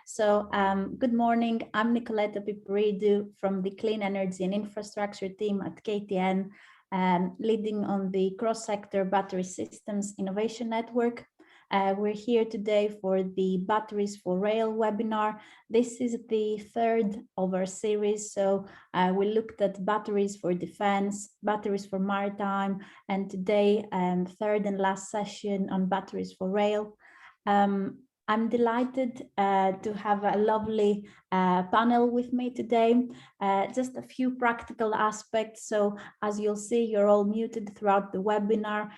Good morning. I'm Nikoleta Piperidou from the Clean Energy and Infrastructure team at KTN, leading on the cross-sector battery systems innovation network. We're here today for the Batteries for Rail webinar. This is the third of our series. We looked at batteries for defense, batteries for maritime, and today, third and last session on batteries for rail. I'm delighted to have a lovely panel with me today. Just a few practical aspects. So as you'll see, you're all muted throughout the webinar.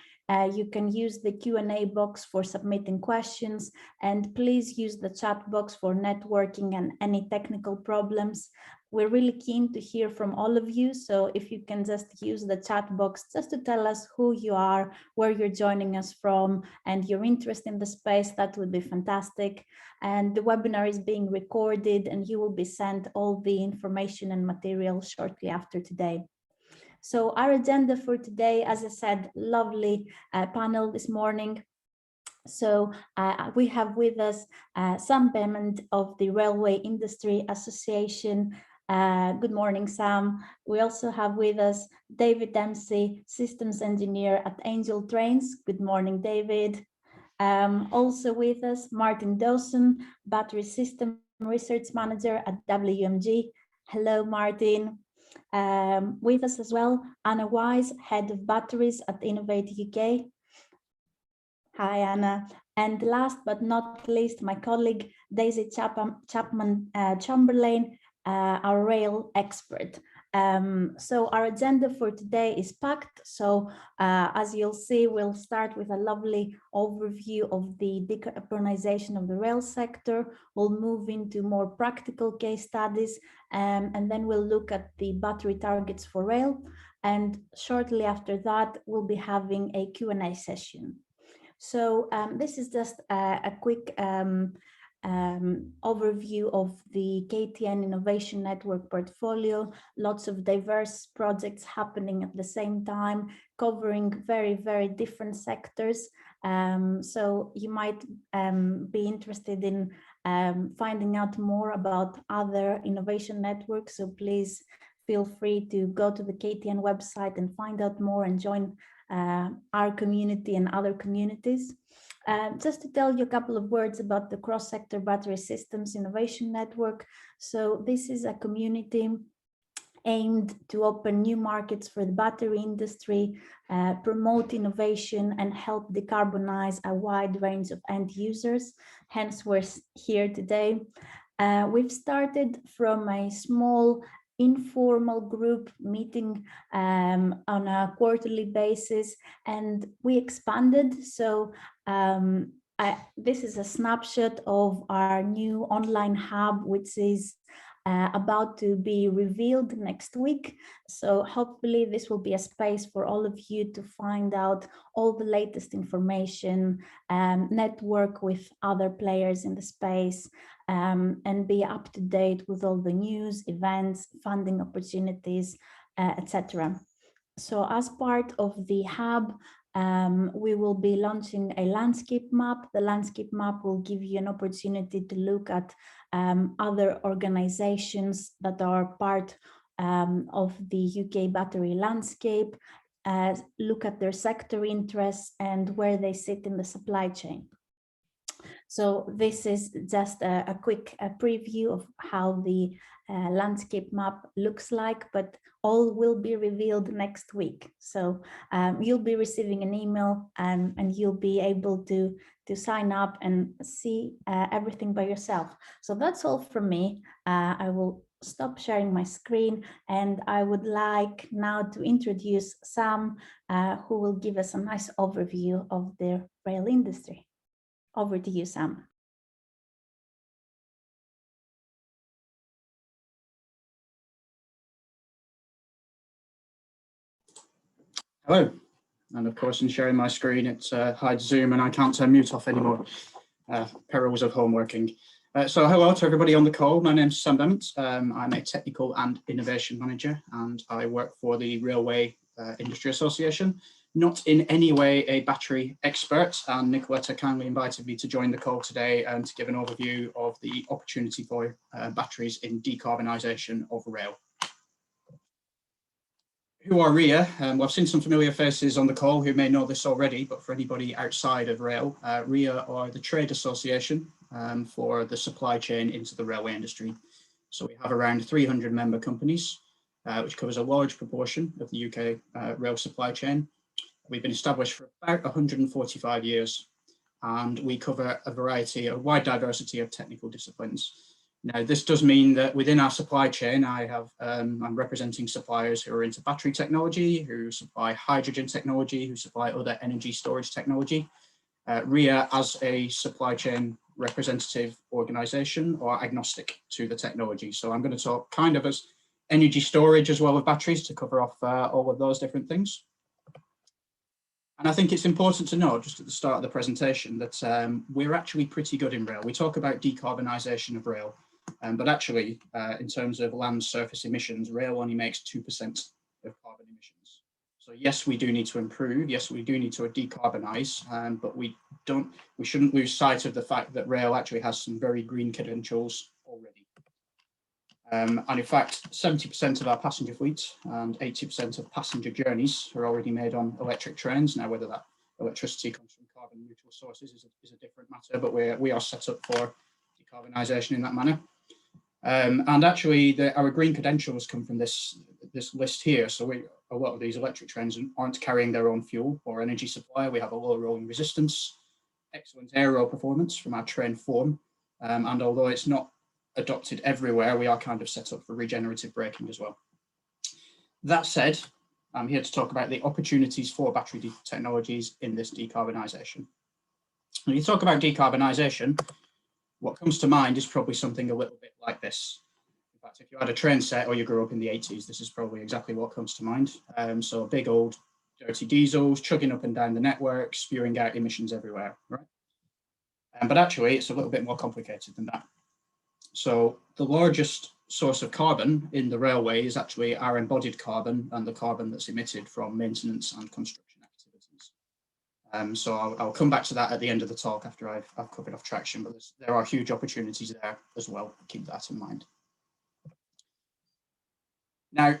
You can use the Q&A box for submitting questions, and please use the chat box for networking and any technical problems. We're really keen to hear from all of you. So if you can just use the chat box just to tell us who you are, where you're joining us from, and your interest in the space, that would be fantastic. And the webinar is being recorded and you will be sent all the information and material shortly after today. So our agenda for today, as I said, lovely panel this morning. So we have with us Sam Bemment of the Railway Industry Association. Good morning, Sam. We also have with us David Dempsey, Systems Engineer at Angel Trains. Good morning, David. Also with us, Martin Dowson, Battery System Research Manager at WMG. Hello, Martin. With us as well, Anna Wise, Head of Batteries at Innovate UK. Hi, Anna. And last but not least, my colleague, Daisy Chapman-Chamberlain, our rail expert. So our agenda for today is packed. So as you'll see, we'll start with a lovely overview of the decarbonization of the rail sector. We'll move into more practical case studies, and then we'll look at the battery targets for rail. And shortly after that, we'll be having a Q&A session. So this is just a quick overview of the KTN Innovation Network portfolio. Lots of diverse projects happening at the same time, covering very, very different sectors. So you might be interested in finding out more about other innovation networks. So please feel free to go to the KTN website and find out more and join our community and other communities. Just to tell you a couple of words about the Cross-Sector Battery Systems Innovation Network. So this is a community aimed to open new markets for the battery industry, promote innovation, and help decarbonize a wide range of end users. Hence, we're here today. We've started from a small informal group meeting on a quarterly basis, and we expanded. So this is a snapshot of our new online hub, which is about to be revealed next week. So hopefully this will be a space for all of you to find out all the latest information, network with other players in the space, and be up to date with all the news, events, funding opportunities, etc. So as part of the hub, we will be launching a landscape map. The landscape map will give you an opportunity to look at other organizations that are part of the UK battery landscape, look at their sector interests and where they sit in the supply chain. So this is just a quick preview of how the landscape map looks like, but all will be revealed next week. So you'll be receiving an email and you'll be able to sign up and see everything by yourself. So that's all from me. I will stop sharing my screen, and I would like now to introduce Sam, who will give us a nice overview of the rail industry. Over to you, Sam. Hello, and of course in sharing my screen it's hide Zoom and I can't turn mute off anymore. Perils of home working. So hello to everybody on the call. My name's Sam Bemment. I'm a Technical and Innovation Manager, and I work for the Railway Industry Association, not in any way a battery expert, and Nikoleta kindly invited me to join the call today and to give an overview of the opportunity for batteries in decarbonisation of rail. Who are RIA? Well, I've seen some familiar faces on the call who may know this already, but for anybody outside of rail, RIA are the trade association for the supply chain into the railway industry. So we have around 300 member companies, which covers a large proportion of the UK rail supply chain. We've been established for about 145 years, and we cover a wide diversity of technical disciplines. Now, this does mean that within our supply chain, I'm representing suppliers who are into battery technology, who supply hydrogen technology, who supply other energy storage technology. RIA, as a supply chain representative organisation, are agnostic to the technology. So I'm going to talk kind of as energy storage as well as batteries to cover off all of those different things. And I think it's important to note, just at the start of the presentation, that we're actually pretty good in rail. We talk about decarbonisation of rail, but actually, in terms of land surface emissions, rail only makes 2% of carbon emissions. So yes, we do need to improve. Yes, we do need to decarbonise, but we shouldn't lose sight of the fact that rail actually has some very green credentials already. And in fact, 70% of our passenger fleet and 80% of passenger journeys are already made on electric trains. Now, whether that electricity comes from carbon neutral sources is a different matter, but we are set up for decarbonisation in that manner. And actually, our green credentials come from this list here. So a lot of these electric trains aren't carrying their own fuel or energy supply. We have a low rolling resistance, excellent aero performance from our train form, and although it's not adopted everywhere, we are kind of set up for regenerative braking as well. That said, I'm here to talk about the opportunities for battery technologies in this decarbonisation. When you talk about decarbonisation, what comes to mind is probably something a little bit like this. In fact, if you had a train set or you grew up in the 80s, this is probably exactly what comes to mind. So big old dirty diesels chugging up and down the network, spewing out emissions everywhere, right? But actually, it's a little bit more complicated than that. So the largest source of carbon in the railway is actually our embodied carbon and the carbon that's emitted from maintenance and construction activities. So I'll come back to that at the end of the talk after I've covered off traction, but there are huge opportunities there as well. Keep that in mind. Now,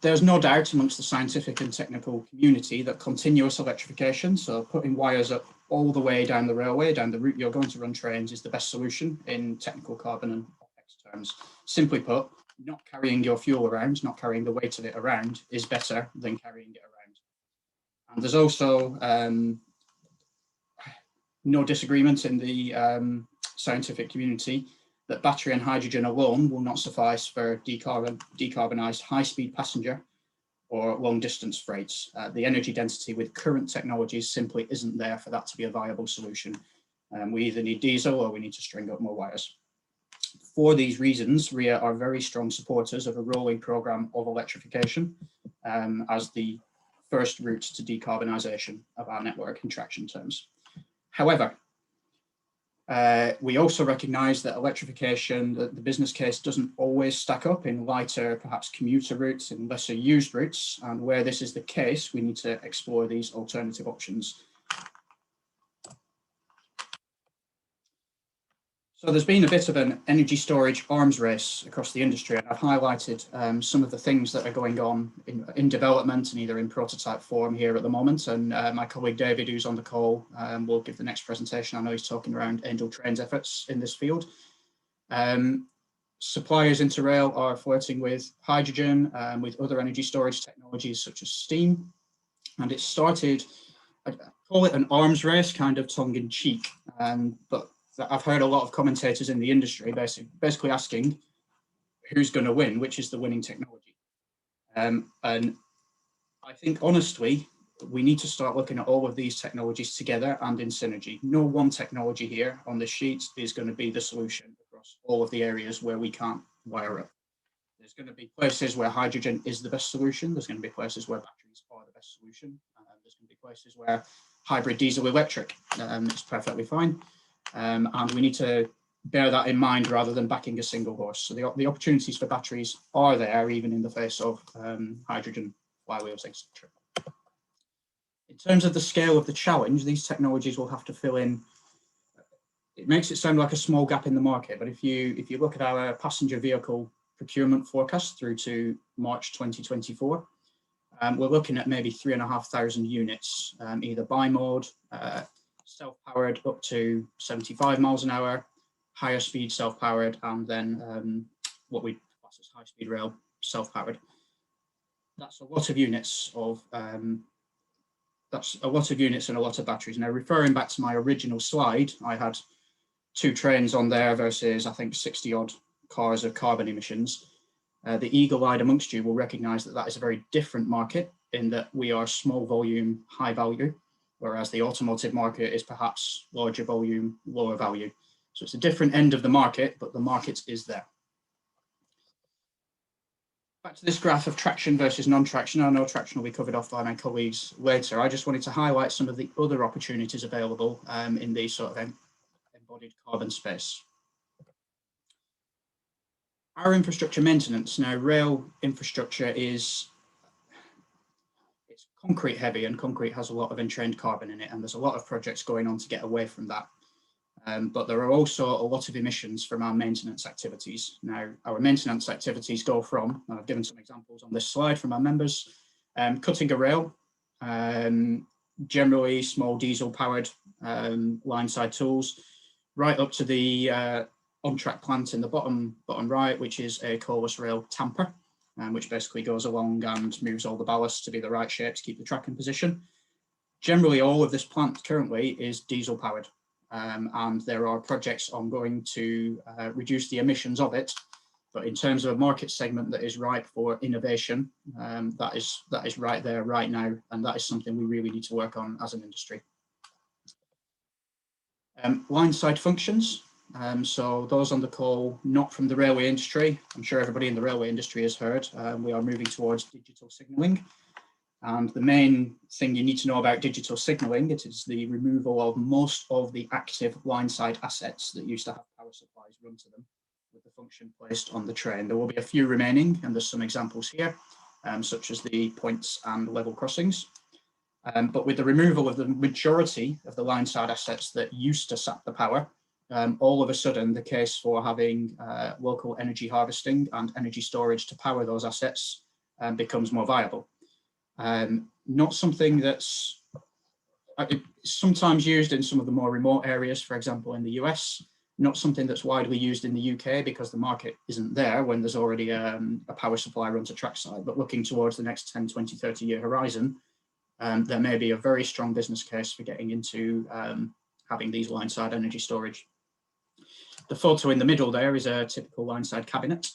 there's no doubt amongst the scientific and technical community that continuous electrification, so putting wires up all the way down the railway, down the route you're going to run trains, is the best solution in technical carbon and OpEx terms. Simply put, not carrying your fuel around, not carrying the weight of it around, is better than carrying it around. And there's also no disagreement in the scientific community that battery and hydrogen alone will not suffice for decarbonised high-speed passenger or long-distance freights. The energy density with current technologies simply isn't there for that to be a viable solution. We either need diesel or we need to string up more wires. For these reasons, RIA are very strong supporters of a rolling programme of electrification as the first route to decarbonisation of our network in traction terms. However, we also recognise that electrification, the business case doesn't always stack up in lighter, perhaps commuter routes and lesser used routes. And where this is the case, we need to explore these alternative options. So there's been a bit of an energy storage arms race across the industry, and I've highlighted some of the things that are going on in development and either in prototype form here at the moment. And my colleague David, who's on the call, will give the next presentation. I know he's talking around Angel Train's efforts in this field. Suppliers into rail are flirting with hydrogen, with other energy storage technologies such as steam. And it started, I call it an arms race, kind of tongue in cheek, but I've heard a lot of commentators in the industry basically asking who's going to win, which is the winning technology. And I think, honestly, we need to start looking at all of these technologies together and in synergy. No one technology here on this sheet is going to be the solution across all of the areas where we can't wire up. There's going to be places where hydrogen is the best solution. There's going to be places where batteries are the best solution. There's going to be places where hybrid diesel electric is perfectly fine. And we need to bear that in mind rather than backing a single horse. So the opportunities for batteries are there, even in the face of hydrogen flywheels, etc. In terms of the scale of the challenge, these technologies will have to fill in. It makes it sound like a small gap in the market, but if you look at our passenger vehicle procurement forecast through to March 2024, we're looking at maybe 3,500 units, either bi-mode, self-powered up to 75 miles an hour, higher speed self-powered, and then what we class as high-speed rail self-powered. That's a lot of units of and a lot of batteries. Now, referring back to my original slide, I had 2 trains on there versus I think 60 odd cars of carbon emissions. The eagle-eyed amongst you will recognise that that is a very different market in that we are small volume, high value, whereas the automotive market is perhaps larger volume, lower value. So it's a different end of the market, but the market is there. Back to this graph of traction versus non-traction. I know traction will be covered off by my colleagues later. I just wanted to highlight some of the other opportunities available in the sort of embodied carbon space. Our infrastructure maintenance. Now, rail infrastructure it's concrete heavy, and concrete has a lot of entrained carbon in it, and there's a lot of projects going on to get away from that. But there are also a lot of emissions from our maintenance activities. Now, our maintenance activities go from, and I've given some examples on this slide from our members, cutting a rail, generally small diesel-powered line-side tools, right up to the on-track plant in the bottom right, which is a coalless rail tamper, which basically goes along and moves all the ballast to be the right shape to keep the track in position. Generally, all of this plant currently is diesel-powered. And there are projects ongoing to reduce the emissions of it. But in terms of a market segment that is ripe for innovation, that is right there, right now, and that is something we really need to work on as an industry. Line-side functions. So those on the call, not from the railway industry, I'm sure everybody in the railway industry has heard, we are moving towards digital signalling. And the main thing you need to know about digital signalling, it is the removal of most of the active line-side assets that used to have power supplies run to them with the function placed on the train. There will be a few remaining, and there's some examples here, such as the points and level crossings. But with the removal of the majority of the line-side assets that used to sap the power, all of a sudden the case for having local energy harvesting and energy storage to power those assets becomes more viable. Not something that's sometimes used in some of the more remote areas, for example, in the US, not something that's widely used in the UK because the market isn't there when there's already a power supply run to trackside. But looking towards the next 10, 20, 30-year horizon, there may be a very strong business case for getting into having these line-side energy storage. The photo in the middle there is a typical line-side cabinet.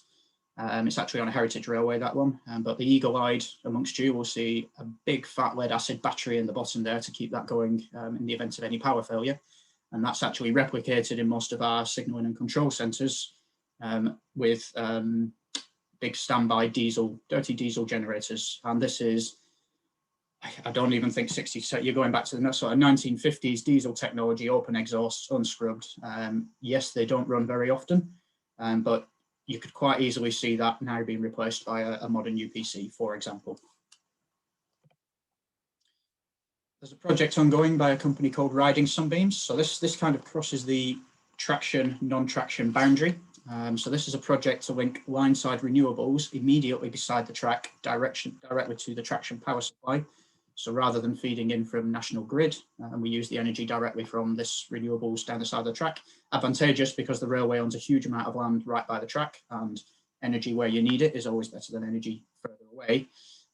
It's actually on a heritage railway, that one, but the eagle-eyed amongst you will see a big fat lead acid battery in the bottom there to keep that going in the event of any power failure. And that's actually replicated in most of our signalling and control centres with big standby diesel, dirty diesel generators. And this is, I don't even think 60, so you're going back to the sort of 1950s diesel technology, open exhaust, unscrubbed. Yes, they don't run very often, but you could quite easily see that now being replaced by a modern UPC, for example. There's a project ongoing by a company called Riding Sunbeams. So this kind of crosses the traction, non-traction boundary. So this is a project to link line-side renewables immediately beside the track directly to the traction power supply. So rather than feeding in from national grid, we use the energy directly from this renewables down the side of the track. Advantageous because the railway owns a huge amount of land right by the track, and energy where you need it is always better than energy further away.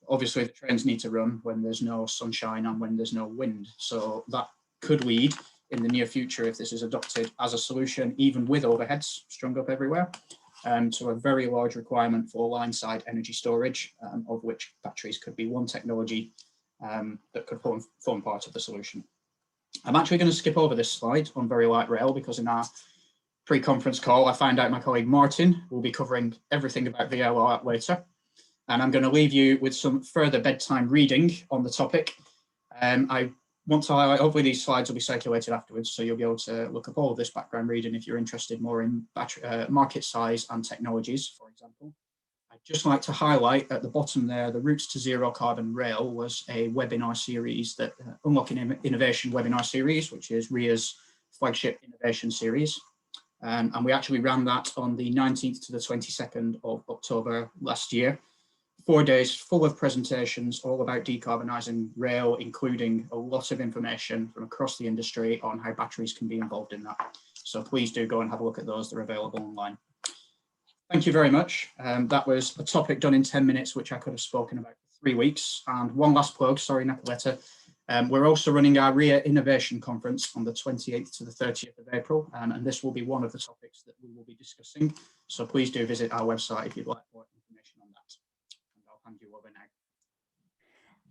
Obviously, the trains need to run when there's no sunshine and when there's no wind. So that could lead in the near future, if this is adopted as a solution, even with overheads strung up everywhere, to a very large requirement for line-side energy storage, of which batteries could be one technology that could form part of the solution. I'm actually going to skip over this slide on Very Light Rail because in our pre-conference call, I found out my colleague Martin will be covering everything about VLR later. And I'm going to leave you with some further bedtime reading on the topic. I want to highlight, hopefully these slides will be circulated afterwards, so you'll be able to look up all of this background reading if you're interested more in market size and technologies, for example. I just like to highlight at the bottom there, the Routes to Zero Carbon Rail was a webinar series that Unlocking Innovation webinar series, which is RIA's flagship innovation series. And we actually ran that on the 19th to the 22nd of October last year. 4 days full of presentations all about decarbonising rail, including a lot of information from across the industry on how batteries can be involved in that. So please do go and have a look at those. They're available online. Thank you very much. That was a topic done in 10 minutes, which I could have spoken about for 3 weeks. And one last plug, sorry, Nikoleta. We're also running our RIA Innovation Conference on the 28th to the 30th of April, and this will be one of the topics that we will be discussing. So please do visit our website if you'd like more information on that. And I'll hand you over now.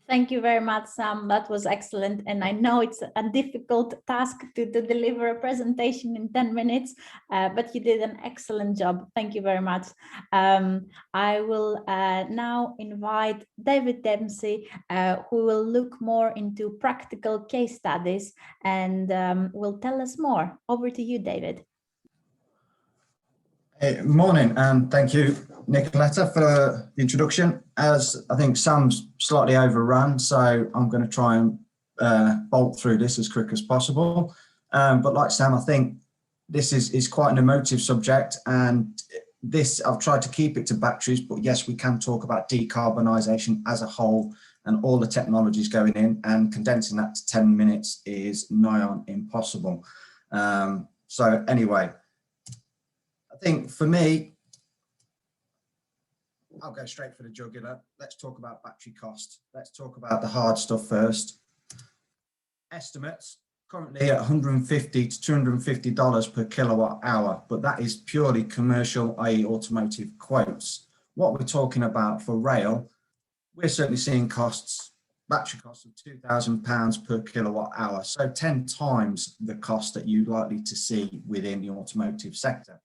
Thank you very much, Sam. That was excellent. And I know it's a difficult task to deliver a presentation in 10 minutes, but you did an excellent job. Thank you very much. I will now invite David Dempsey, who will look more into practical case studies and will tell us more. Over to you, David. Hey, morning, and thank you, Nikoleta, for the introduction. As I think Sam's slightly overrun, so I'm going to try and bolt through this as quick as possible. But like Sam, I think this is quite an emotive subject, and this I've tried to keep it to batteries, but yes, we can talk about decarbonisation as a whole and all the technologies going in, and condensing that to 10 minutes is nigh on impossible. So anyway, I think for me, I'll go straight for the jugular. Let's talk about battery cost. Let's talk about the hard stuff first. Estimates currently at $150 to $250 per kilowatt hour, but that is purely commercial, i.e. automotive quotes. What we're talking about for rail, we're certainly seeing costs, battery costs of £2,000 per kilowatt hour. So 10 times the cost that you're likely to see within the automotive sector.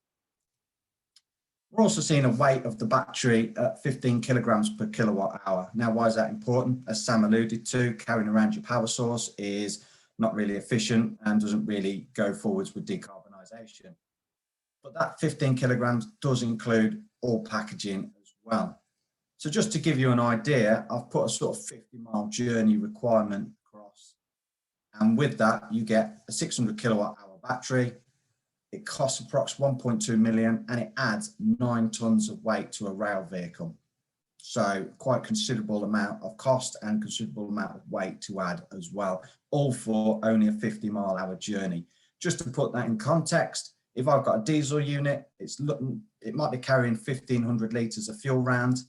We're also seeing a weight of the battery at 15 kilograms per kilowatt hour. Now, why is that important? As Sam alluded to, carrying around your power source is not really efficient and doesn't really go forwards with decarbonisation. But that 15 kilograms does include all packaging as well. So just to give you an idea, I've put a sort of 50-mile journey requirement across. And with that, you get a 600 kilowatt hour battery. It costs approximately 1.2 million, and it adds 9 tons of weight to a rail vehicle. So quite considerable amount of cost and considerable amount of weight to add as well, all for only a 50-mile-hour journey. Just to put that in context, if I've got a diesel unit, it might be carrying 1,500 litres of fuel round,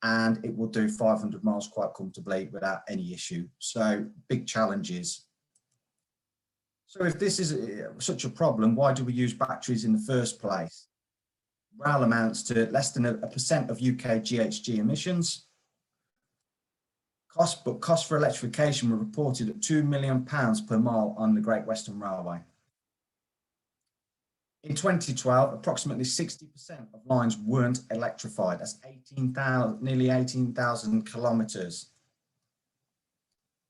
and it will do 500 miles quite comfortably without any issue. So big challenges. So if this is such a problem, why do we use batteries in the first place? Rail amounts to less than a percent of UK GHG emissions. Costs for electrification were reported at £2 million per mile on the Great Western Railway. In 2012, approximately 60% of lines weren't electrified. That's nearly 18,000 kilometres.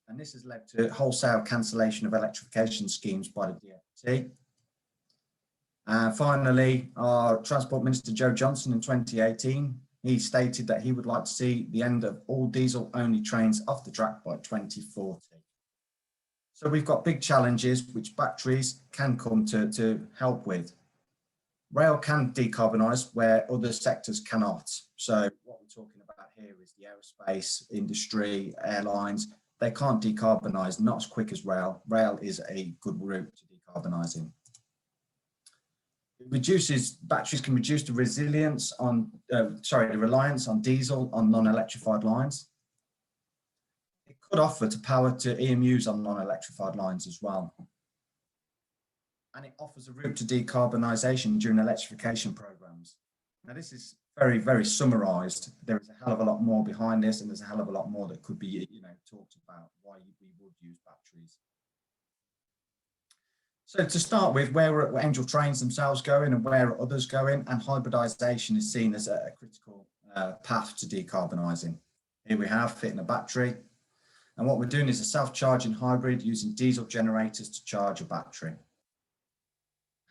And this has led to wholesale cancellation of electrification schemes by the DfT. And finally, our Transport Minister Joe Johnson in 2018, he stated that he would like to see the end of all diesel-only trains off the track by 2040. So we've got big challenges which batteries can come to help with. Rail can decarbonise where other sectors cannot. So what we're talking about here is the aerospace industry, airlines. They can't decarbonise, not as quick as rail. Rail is a good route to decarbonising. Batteries can reduce the reliance on diesel on non-electrified lines. It could offer to power to EMUs on non-electrified lines as well. And it offers a route to decarbonisation during electrification programmes. Now this is very, very summarised. There is a hell of a lot more behind this, and there's a hell of a lot more that could be, talked about why we would use batteries. So to start with, where are Angel trains themselves going and where are others going? And hybridisation is seen as a critical path to decarbonising. Here we have fitting a battery. And what we're doing is a self-charging hybrid using diesel generators to charge a battery.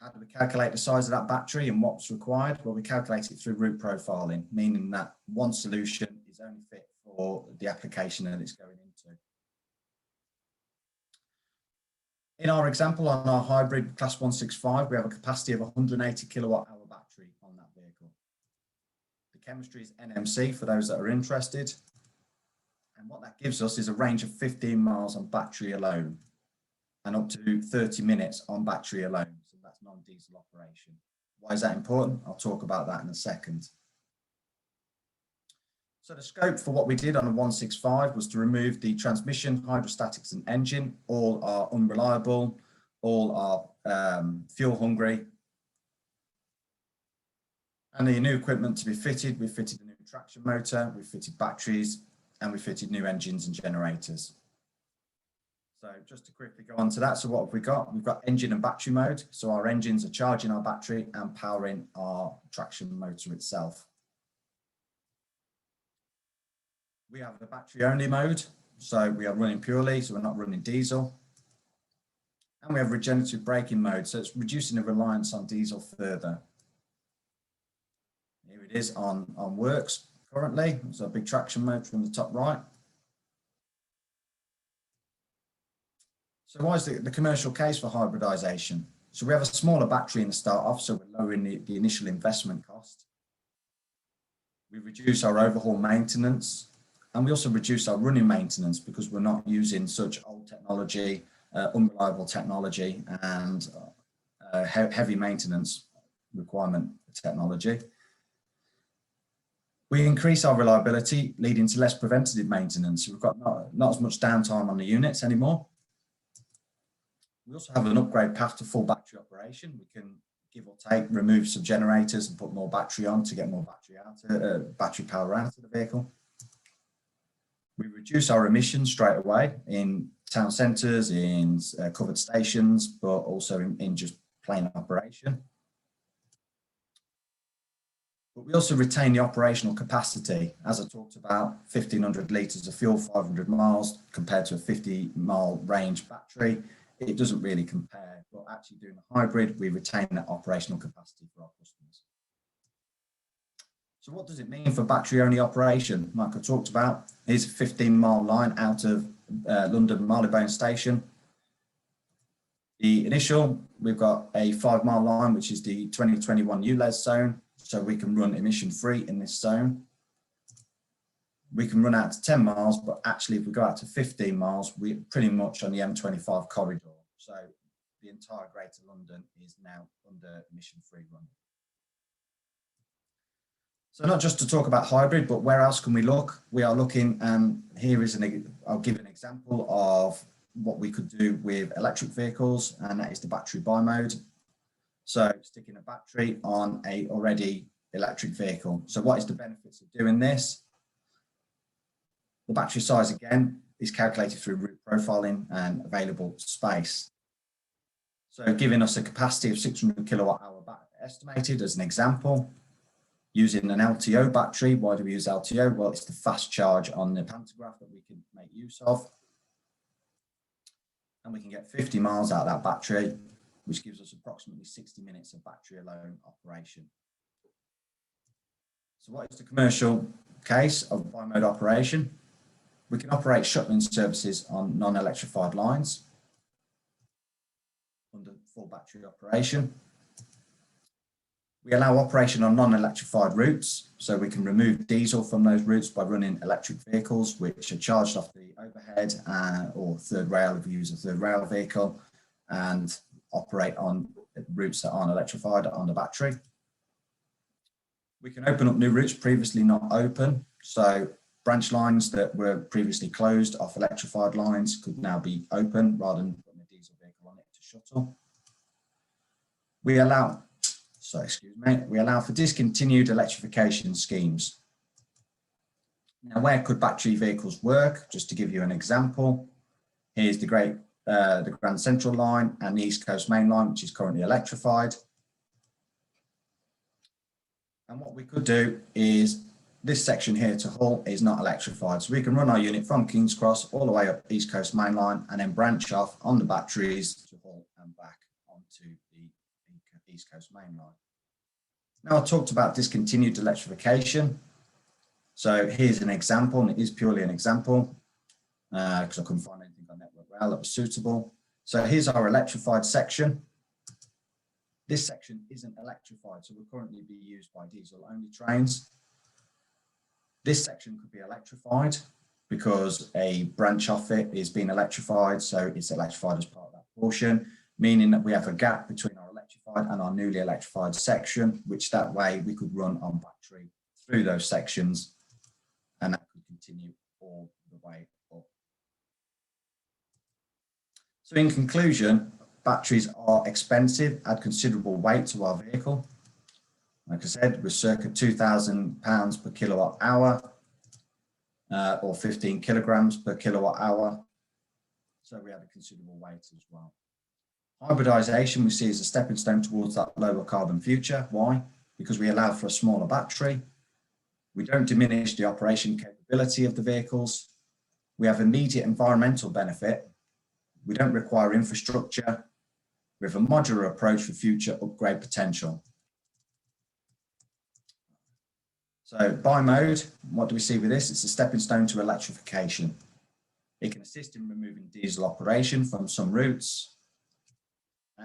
How do we calculate the size of that battery and what's required? Well, we calculate it through route profiling, meaning that one solution is only fit for the application that it's going into. In our example, on our hybrid class 165, we have a capacity of 180 kilowatt hour battery on that vehicle. The chemistry is NMC for those that are interested. And what that gives us is a range of 15 miles on battery alone and up to 30 minutes on battery alone. So that's non-diesel operation. Why is that important? I'll talk about that in a second. So the scope for what we did on a 165 was to remove the transmission, hydrostatics and engine. All are unreliable, all are fuel hungry. And the new equipment to be fitted, we fitted a new traction motor, we fitted batteries, and we fitted new engines and generators. So just to quickly go on to that, so what have we got? We've got engine and battery mode. So our engines are charging our battery and powering our traction motor itself. We have the battery only mode. So we are running purely, so we're not running diesel. And we have regenerative braking mode. So it's reducing the reliance on diesel further. Here it is on works currently. There's a big traction motor in the top right. So why is the commercial case for hybridization? So we have a smaller battery in the start off, so we're lowering the initial investment cost. We reduce our overhaul maintenance, and we also reduce our running maintenance because we're not using such old technology, unreliable technology, and heavy maintenance requirement technology. We increase our reliability, leading to less preventative maintenance. We've got not as much downtime on the units anymore. We also have an upgrade path to full battery operation. We can give or take, remove some generators and put more battery on to get more battery power out of the vehicle. We reduce our emissions straight away in town centres, in covered stations, but also in just plain operation. But we also retain the operational capacity. As I talked about, 1,500 litres of fuel, 500 miles compared to a 50-mile range battery. It doesn't really compare, but actually doing a hybrid, we retain that operational capacity for our customers. So what does it mean for battery-only operation? Like I talked about, here's a 15-mile line out of London Marylebone Station. The initial, we've got a 5-mile line, which is the 2021 ULEZ zone. So we can run emission-free in this zone. We can run out to 10 miles, but actually if we go out to 15 miles, we're pretty much on the M25 corridor. So the entire Greater London is now under emission-free running. So not just to talk about hybrid, but where else can we look? We are looking, and here is I'll give an example of what we could do with electric vehicles, and that is the battery buy mode. So sticking a battery on a already electric vehicle. So what is the benefits of doing this? The battery size again is calculated through route profiling and available space. So giving us a capacity of 600 kilowatt hour estimated as an example, using an LTO battery. Why do we use LTO? Well, it's the fast charge on the pantograph that we can make use of. And we can get 50 miles out of that battery, which gives us approximately 60 minutes of battery alone operation. So what is the commercial case of bi-mode operation? We can operate shuttling services on non-electrified lines under full battery operation. We allow operation on non-electrified routes, so we can remove diesel from those routes by running electric vehicles, which are charged off the overhead or third rail if we use a third rail vehicle, and operate on routes that aren't electrified on the battery. We can open up new routes previously not open. So branch lines that were previously closed off electrified lines could now be open rather than putting a diesel vehicle on it to shuttle. We allow for discontinued electrification schemes. Now, where could battery vehicles work? Just to give you an example, here's the Grand Central line and the East Coast Main Line, which is currently electrified. And what we could do is this section here to Hull is not electrified. So we can run our unit from King's Cross all the way up East Coast Main Line and then branch off on the batteries to Hull and back onto the East Coast Main Line. Now, I talked about discontinued electrification. So here's an example, and it is purely an example because I couldn't find anything on Network Rail that was suitable. So here's our electrified section. This section isn't electrified, so will currently be used by diesel-only trains. This section could be electrified because a branch off it is being electrified, so it's electrified as part of that portion, meaning that we have a gap between our electrified and our newly electrified section, which that way we could run on battery through those sections, and that could continue all the way up. So in conclusion, batteries are expensive, add considerable weight to our vehicle. Like I said, we're circa £2,000 per kilowatt hour or 15 kilograms per kilowatt hour. So we add a considerable weight as well. Hybridization we see as a stepping stone towards that lower carbon future. Why? Because we allow for a smaller battery. We don't diminish the operation capability of the vehicles. We have immediate environmental benefit. We don't require infrastructure. We have a modular approach for future upgrade potential. So by mode, what do we see with this? It's a stepping stone to electrification. It can assist in removing diesel operation from some routes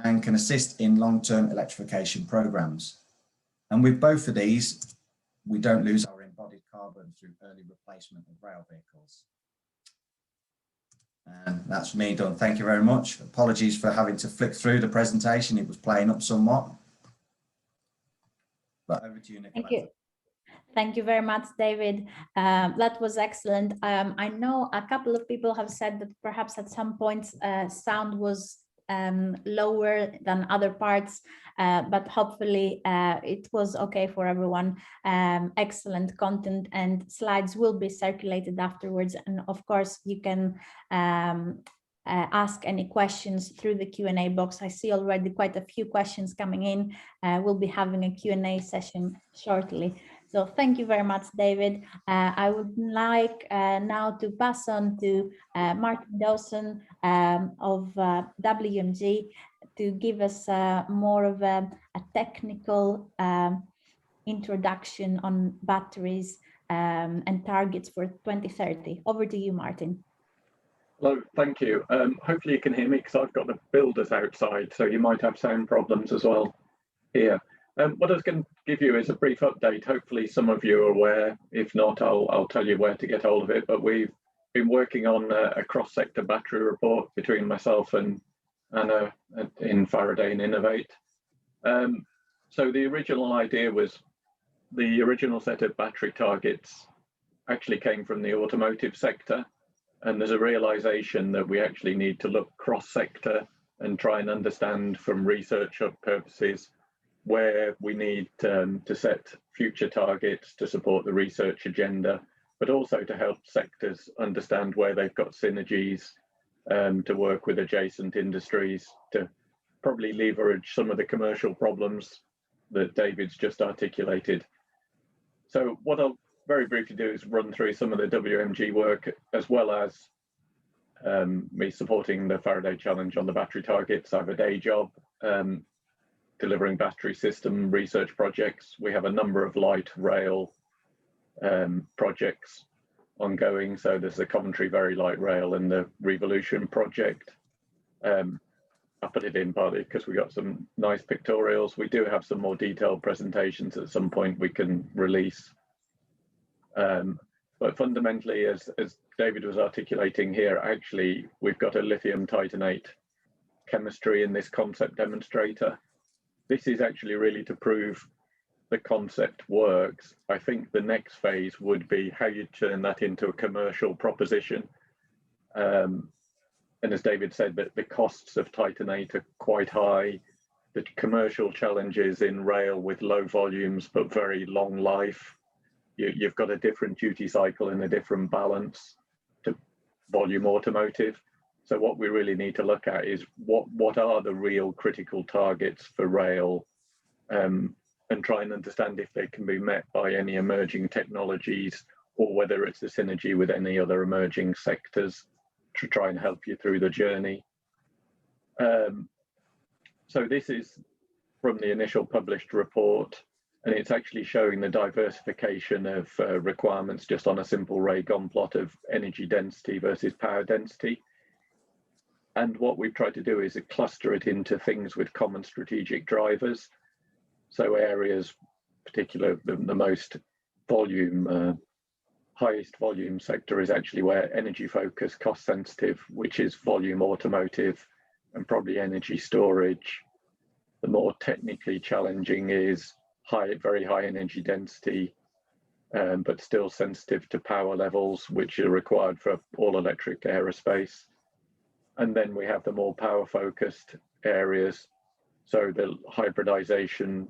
and can assist in long-term electrification programs. And with both of these, we don't lose our embodied carbon through early replacement of rail vehicles. And that's me done. Thank you very much. Apologies for having to flick through the presentation. It was playing up somewhat. But over to you, Nikoleta. Thank you. Thank you very much, David. That was excellent. I know a couple of people have said that perhaps at some points sound was lower than other parts, but hopefully it was okay for everyone. Excellent content, and slides will be circulated afterwards. And of course, you can ask any questions through the Q&A box. I see already quite a few questions coming in. We'll be having a Q&A session shortly. So thank you very much, David. I would like now to pass on to Martin Dowson of WMG to give us more of a technical introduction on batteries and targets for 2030. Over to you, Martin. Hello, thank you. Hopefully you can hear me because I've got the builders outside, so you might have sound problems as well here. What I was going to give you is a brief update. Hopefully some of you are aware. If not, I'll tell you where to get hold of it. But we've been working on a cross-sector battery report between myself and Anna in Faraday and Innovate. So the original idea was the original set of battery targets actually came from the automotive sector. And there's a realization that we actually need to look cross-sector and try and understand from research purposes where we need to set future targets to support the research agenda, but also to help sectors understand where they've got synergies to work with adjacent industries to probably leverage some of the commercial problems that David's just articulated. So what I'll very briefly do is run through some of the WMG work, as well as me supporting the Faraday Challenge on the battery targets. I have a day job delivering battery system research projects. We have a number of light rail projects ongoing. So there's the Coventry Very Light Rail and the Revolution project. I put it in partly because we got some nice pictorials. We do have some more detailed presentations at some point we can release. But fundamentally, as David was articulating here, actually, we've got a lithium titanate chemistry in this concept demonstrator. This is actually really to prove the concept works. I think the next phase would be how you turn that into a commercial proposition. And as David said, that the costs of titanate are quite high. The commercial challenges in rail with low volumes but very long life. You've got a different duty cycle and a different balance to volume automotive. So what we really need to look at is what are the real critical targets for rail, and try and understand if they can be met by any emerging technologies or whether it's a synergy with any other emerging sectors to try and help you through the journey. So this is from the initial published report, and it's actually showing the diversification of requirements just on a simple ray-gun plot of energy density versus power density. And what we've tried to do is cluster it into things with common strategic drivers. So areas, particularly the most volume, highest volume sector is actually where energy focus, cost sensitive, which is volume automotive and probably energy storage. The more technically challenging is very high energy density, but still sensitive to power levels, which are required for all electric aerospace. And then we have the more power focused areas. So the hybridization,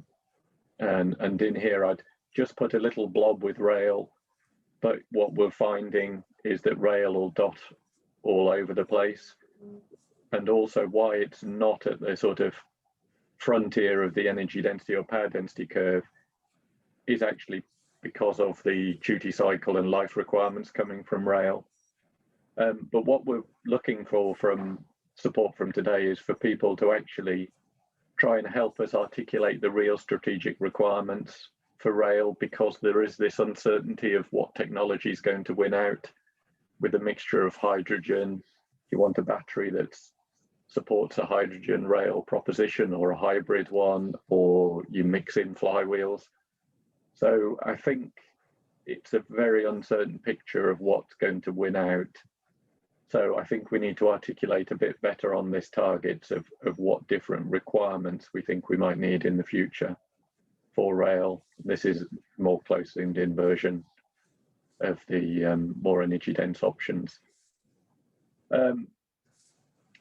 and in here, I'd just put a little blob with rail, but what we're finding is that rail will dot all over the place. And also why it's not at the sort of frontier of the energy density or power density curve is actually because of the duty cycle and life requirements coming from rail. But what we're looking for from support from today is for people to actually try and help us articulate the real strategic requirements for rail, because there is this uncertainty of what technology is going to win out with a mixture of hydrogen. You want a battery that supports a hydrogen rail proposition or a hybrid one, or you mix in flywheels. So I think it's a very uncertain picture of what's going to win out. So I think we need to articulate a bit better on this targets of what different requirements we think we might need in the future for rail. This is more closely in version of the more energy dense options.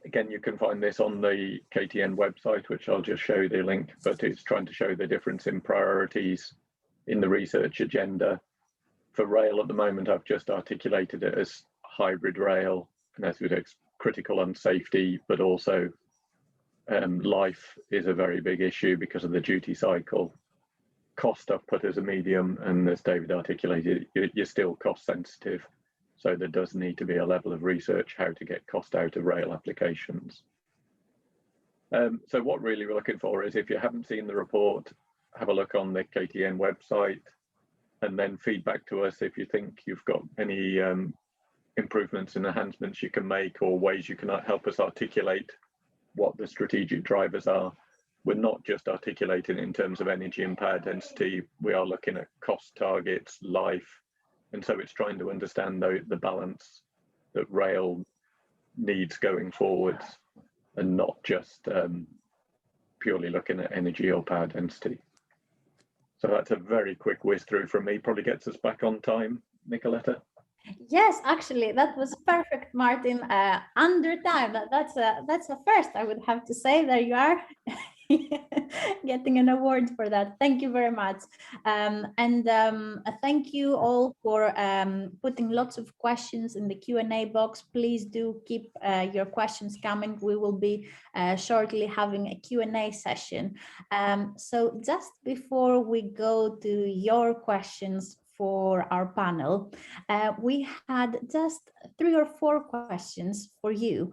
Again, you can find this on the KTN website, which I'll just show you the link, but it's trying to show the difference in priorities in the research agenda. For rail at the moment, I've just articulated it as hybrid rail, and that's with critical on safety, but also life is a very big issue because of the duty cycle. Cost I've put as a medium, and as David articulated, you're still cost sensitive. So there does need to be a level of research how to get cost out of rail applications. So what really we're looking for is, if you haven't seen the report, have a look on the KTN website, and then feedback to us if you think you've got any improvements and enhancements you can make, or ways you can help us articulate what the strategic drivers are. We're not just articulating it in terms of energy and power density, we are looking at cost targets, life, and so it's trying to understand the balance that rail needs going forwards, and not just purely looking at energy or power density. So that's a very quick whiz through from me, probably gets us back on time. Nikoleta? Yes, actually, that was perfect, Martin. Under time. That's a first, I would have to say. There you are, getting an award for that. Thank you very much, thank you all for putting lots of questions in the Q&A box. Please do keep your questions coming. We will be shortly having a Q&A session. So just before we go to your questions for our panel, we had just 3 or 4 questions for you,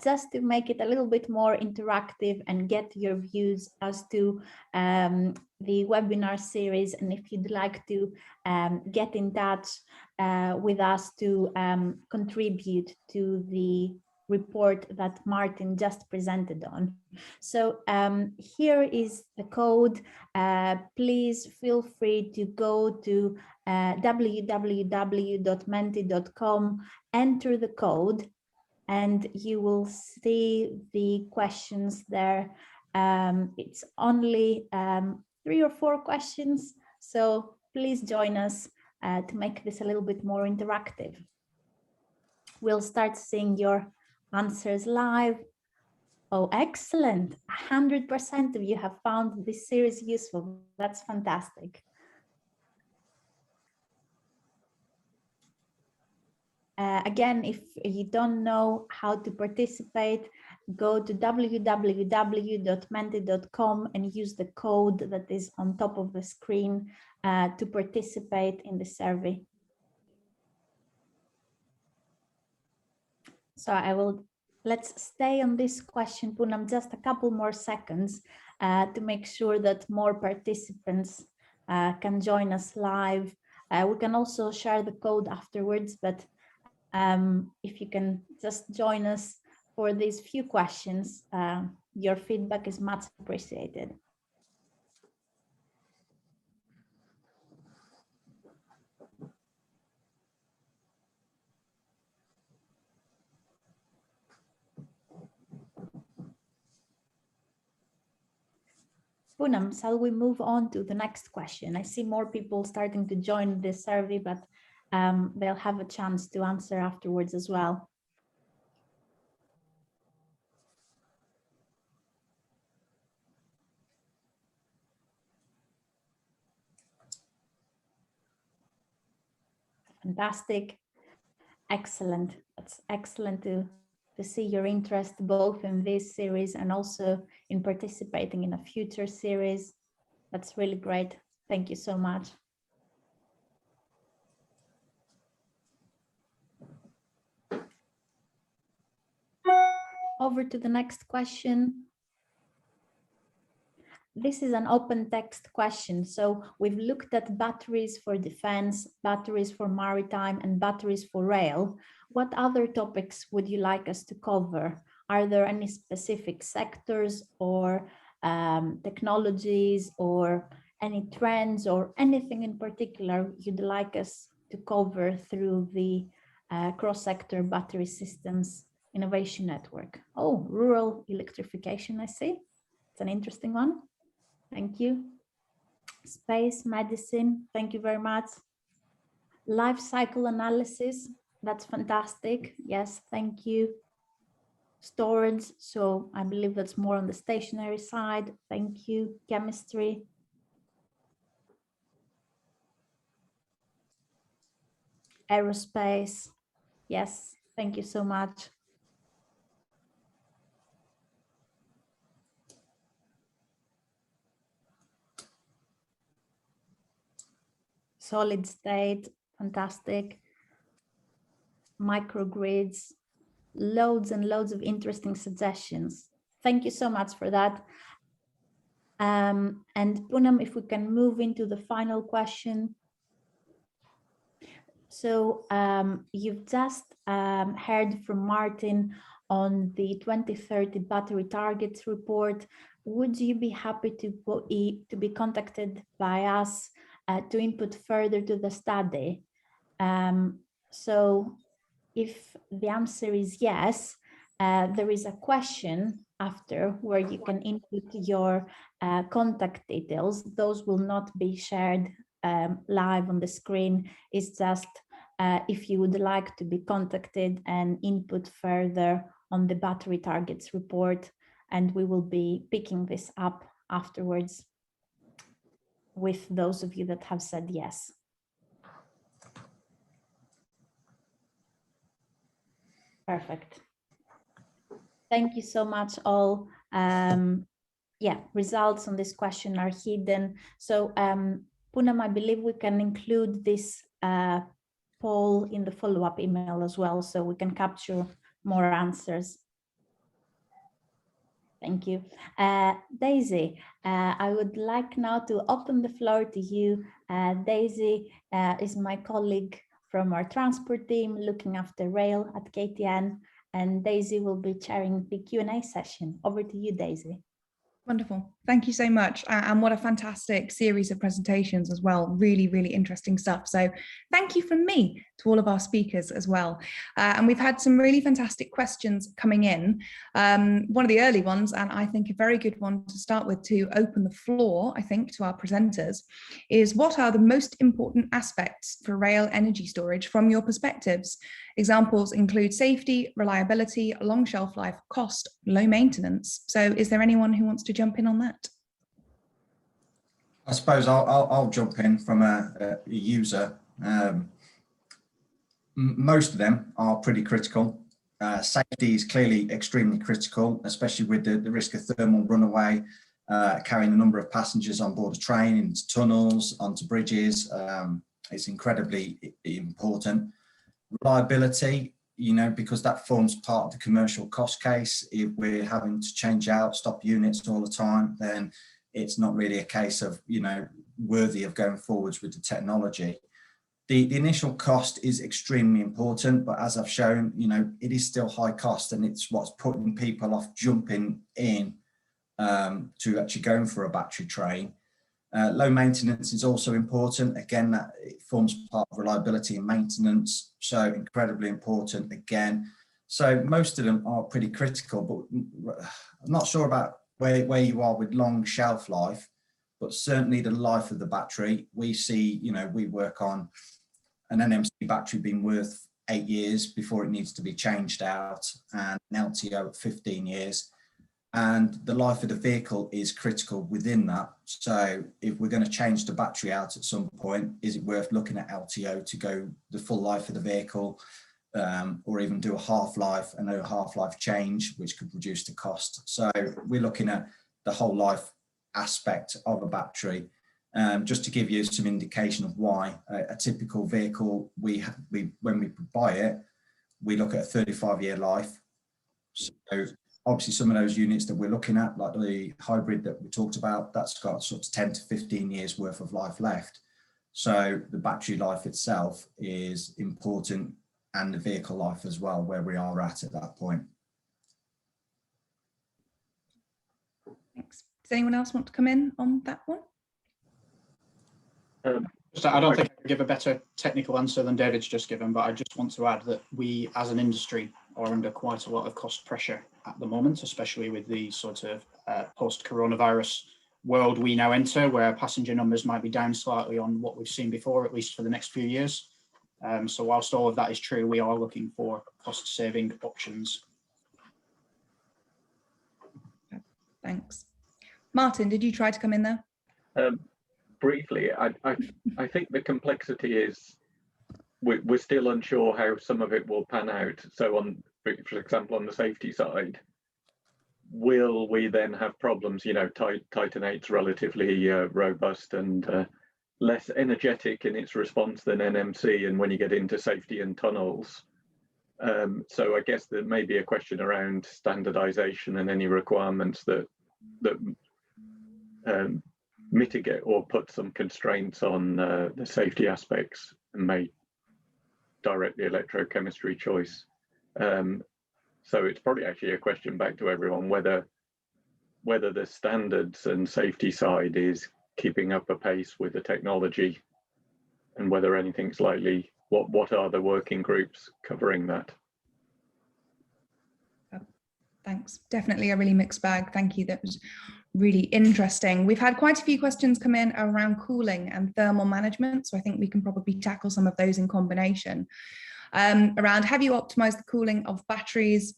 just to make it a little bit more interactive and get your views as to the webinar series, and if you'd like to get in touch with us to contribute to the report that Martin just presented on. So here is the code. Please feel free to go to www.menti.com, enter the code, and you will see the questions there. It's only 3 or 4 questions, so please join us to make this a little bit more interactive. We'll start seeing your answers live. Oh, excellent. 100% of you have found this series useful. That's fantastic. Again, if you don't know how to participate, go to www.menti.com and use the code that is on top of the screen to participate in the survey. So let's stay on this question, Poonam, just a couple more seconds. to make sure that more participants can join us live. We can also share the code afterwards, but if you can just join us for these few questions, your feedback is much appreciated. Poonam, shall we move on to the next question? I see more people starting to join this survey, but they'll have a chance to answer afterwards as well. Fantastic. Excellent. That's excellent to see your interest both in this series and also in participating in a future series. That's really great. Thank you so much. Over to the next question. This is an open text question. So we've looked at batteries for defense, batteries for maritime, and batteries for rail. What other topics would you like us to cover? Are there any specific sectors or technologies or any trends or anything in particular you'd like us to cover through the cross-sector battery systems innovation network? Oh, rural electrification, I see. It's an interesting one. Thank you. Space medicine, thank you very much. Life cycle analysis, that's fantastic. Yes, thank you. Storage, so I believe that's more on the stationary side. Thank you. Chemistry. Aerospace, yes, thank you so much. Solid state, fantastic. Microgrids, loads and loads of interesting suggestions. Thank you so much for that. And Poonam, if we can move into the final question. So you've just heard from Martin on the 2030 battery targets report. Would you be happy to be contacted by us to input further to the study? So if the answer is yes, there is a question after where you can input your contact details. Those will not be shared live on the screen. It's just if you would like to be contacted and input further on the battery targets report, and we will be picking this up afterwards with those of you that have said yes. Perfect. Thank you so much all. Yeah, results on this question are hidden. So Poonam, I believe we can include this poll in the follow-up email as well, so we can capture more answers. Thank you. Daisy, I would like now to open the floor to you. Daisy is my colleague from our transport team looking after rail at KTN, and Daisy will be chairing the Q&A session. Over to you, Daisy. Wonderful. Thank you so much. And what a fantastic series of presentations as well. Really, really interesting stuff. So thank you from me to all of our speakers as well. And we've had some really fantastic questions coming in. One of the early ones, and I think a very good one to start with to open the floor, I think, to our presenters, is what are the most important aspects for rail energy storage from your perspectives? Examples include safety, reliability, long shelf life, cost, low maintenance. So is there anyone who wants to jump in on that? I suppose I'll jump in from a user. Most of them are pretty critical. Safety is clearly extremely critical, especially with the risk of thermal runaway, carrying a number of passengers on board a train, into tunnels, onto bridges. It's incredibly important. Reliability you know, because that forms part of the commercial cost case. If we're having to change out stop units all the time, then it's not really a case of, you know, worthy of going forwards with the technology. The initial cost is extremely important, but as I've shown, you know, it is still high cost, and it's what's putting people off jumping in to actually going for a battery train. Low maintenance is also important. Again, that it forms part of reliability and maintenance, so incredibly important again. So most of them are pretty critical, but I'm not sure about where you are with long shelf life, but certainly the life of the battery. We see, you know, we work on an NMC battery being worth 8 years before it needs to be changed out, and an LTO at 15 years. And the life of the vehicle is critical within that. So if we're going to change the battery out at some point, is it worth looking at LTO to go the full life of the vehicle, or even do a half-life, and a half-life change, which could reduce the cost. So we're looking at the whole life aspect of a battery. Just to give you some indication of why a typical vehicle, when we buy it, we look at a 35-year life. So obviously some of those units that we're looking at, like the hybrid that we talked about, that's got sort of 10 to 15 years worth of life left. So the battery life itself is important, and the vehicle life as well, where we are at that point. Thanks. Does anyone else want to come in on that one? I don't think I can give a better technical answer than David's just given, but I just want to add that we as an industry are under quite a lot of cost pressure at the moment, especially with the sort of post-coronavirus world we now enter, where passenger numbers might be down slightly on what we've seen before, at least for the next few years. So whilst all of that is true, we are looking for cost-saving options. Thanks. Martin, did you try to come in there? Briefly, I think the complexity is we're still unsure how some of it will pan out. So on, for example, on the safety side, will we then have problems? You know, Titan 8's relatively robust and less energetic in its response than NMC, and when you get into safety and tunnels. So I guess there may be a question around standardization and any requirements that mitigate or put some constraints on the safety aspects and may direct the electrochemistry choice. So it's probably actually a question back to everyone whether the standards and safety side is keeping up a pace with the technology, and whether anything's likely, what are the working groups covering that? Thanks. Definitely a really mixed bag. Thank you. That was really interesting. We've had quite a few questions come in around cooling and thermal management, so I think we can probably tackle some of those in combination. Around, have you optimized the cooling of batteries?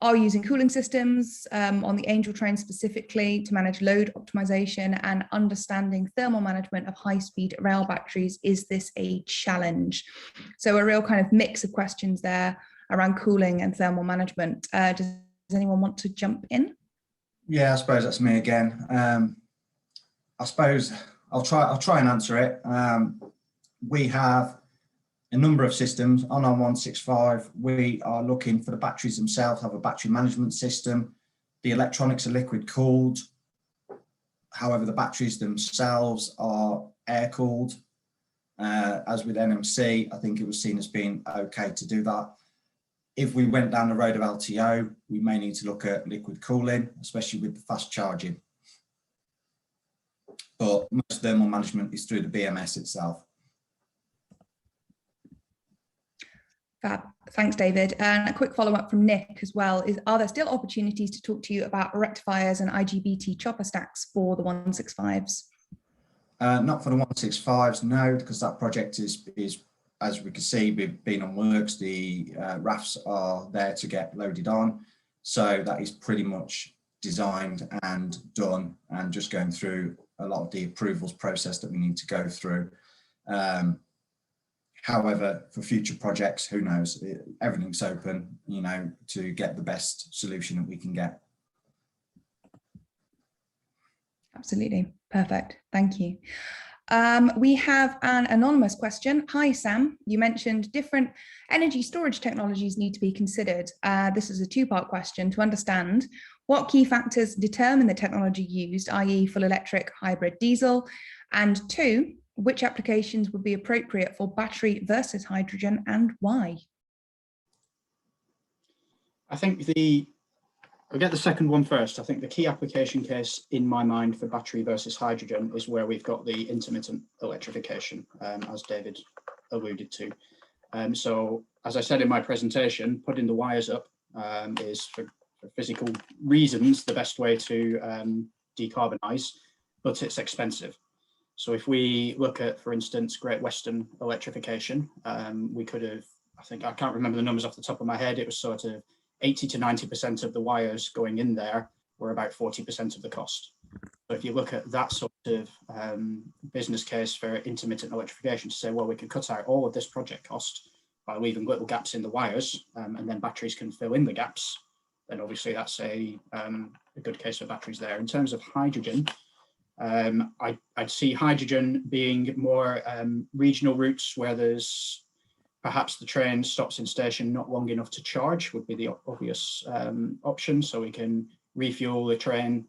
Are you using cooling systems on the Angel train specifically to manage load optimization, and understanding thermal management of high-speed rail batteries? Is this a challenge? So a real kind of mix of questions there around cooling and thermal management. Does anyone want to jump in? Yeah, I suppose that's me again. I suppose I'll try and answer it. We have a number of systems on our 165. We are looking for the batteries themselves, have a battery management system. The electronics are liquid cooled. However, the batteries themselves are air cooled. As with NMC, I think it was seen as being okay to do that. If we went down the road of LTO, we may need to look at liquid cooling, especially with the fast charging. But most thermal management is through the BMS itself. Fab. Thanks, David. And a quick follow-up from Nick as well is, are there still opportunities to talk to you about rectifiers and IGBT chopper stacks for the 165s? Not for the 165s, no, because that project is as we can see, we've been on works. The rafts are there to get loaded on. So that is pretty much designed and done, and just going through a lot of the approvals process that we need to go through. However, for future projects, who knows? Everything's open, you know, to get the best solution that we can get. Absolutely. Perfect. Thank you. We have an anonymous question. Hi, Sam. You mentioned different energy storage technologies need to be considered. This is a two-part question to understand what key factors determine the technology used, i.e. full electric, hybrid, diesel, and two, which applications would be appropriate for battery versus hydrogen and why? I think I'll get the second one first. I think the key application case in my mind for battery versus hydrogen is where we've got the intermittent electrification, as David alluded to. So as I said in my presentation, putting the wires up is for physical reasons the best way to decarbonise, but it's expensive. So if we look at, for instance, Great Western electrification, we could have, I can't remember the numbers off the top of my head, it was sort of 80 to 90% of the wires going in there were about 40% of the cost. So if you look at that sort of business case for intermittent electrification to say, well, we can cut out all of this project cost by leaving little gaps in the wires, and then batteries can fill in the gaps, then obviously that's a good case for batteries there. In terms of hydrogen, I'd see hydrogen being more regional routes where there's perhaps the train stops in station not long enough to charge would be the obvious option. So we can refuel the train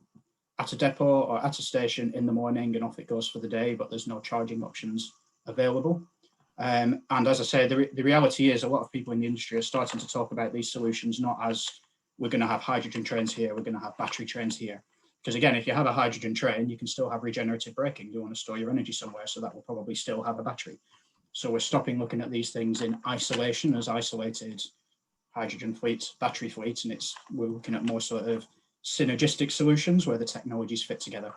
at a depot or at a station in the morning and off it goes for the day, but there's no charging options available. And as I say, the reality is a lot of people in the industry are starting to talk about these solutions not as we're going to have hydrogen trains here, we're going to have battery trains here. Because again, if you have a hydrogen train, you can still have regenerative braking. You want to store your energy somewhere, so that will probably still have a battery. So we're stopping looking at these things in isolation as isolated hydrogen fleets, battery fleets, and we're looking at more sort of synergistic solutions where the technologies fit together.